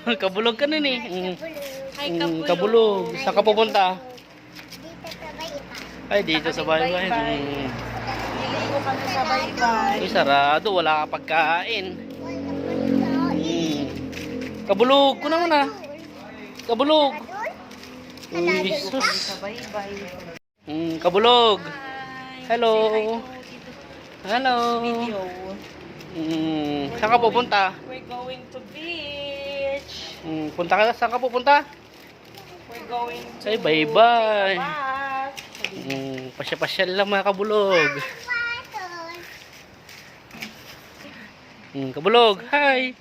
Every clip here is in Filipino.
Kabulog ka nun eh. Hi, Kabulog. Kabulog. Saan ka pupunta? Dito sa Baybay. Ay, dito sa baybay. Niligo kami sa baybay. Ay, sarado. Wala ka pagkain. Kabulog ko naman ah. Kabulog. Jesus. Sa baybay. Kabulog. Hi. Hello. Say hi to Tito Hello. Video. Saan ka pupunta? We're going to beach. Saan ka pupunta? We're going to Say bye-bye. take a bath. Pasya-pasyal lang mga kabulog. Kabulog. Hi.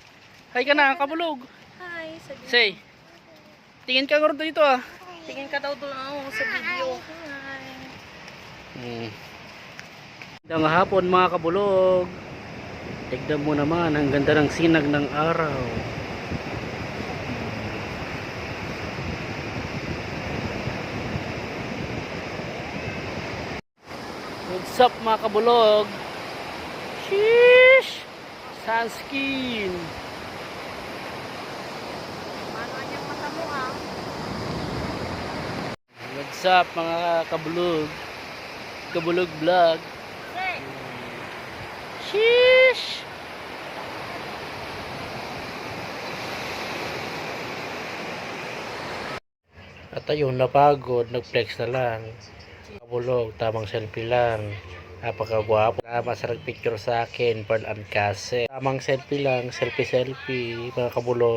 Hi ka na, kabulog. Hi. Sabi. Say. Tingin ka nga dito ah. Tingin ka daw doon sa video. Hi. Magandang hapon mga kabulog. Tignan mo naman ang ganda ng sinag ng araw. What's up mga kabulog? Sheesh! Sunscreen. Ano yung mata mo ha? What's up mga kabulog? Kabulog vlog. Hey. Sheesh! At ayun, napagod, nag-flex na lang. Kabulog, tamang selfie lang. Napakagwapo. Masarag picture sa akin, Pearl and Cassie. Tamang selfie lang, selfie-selfie, mga kabulog.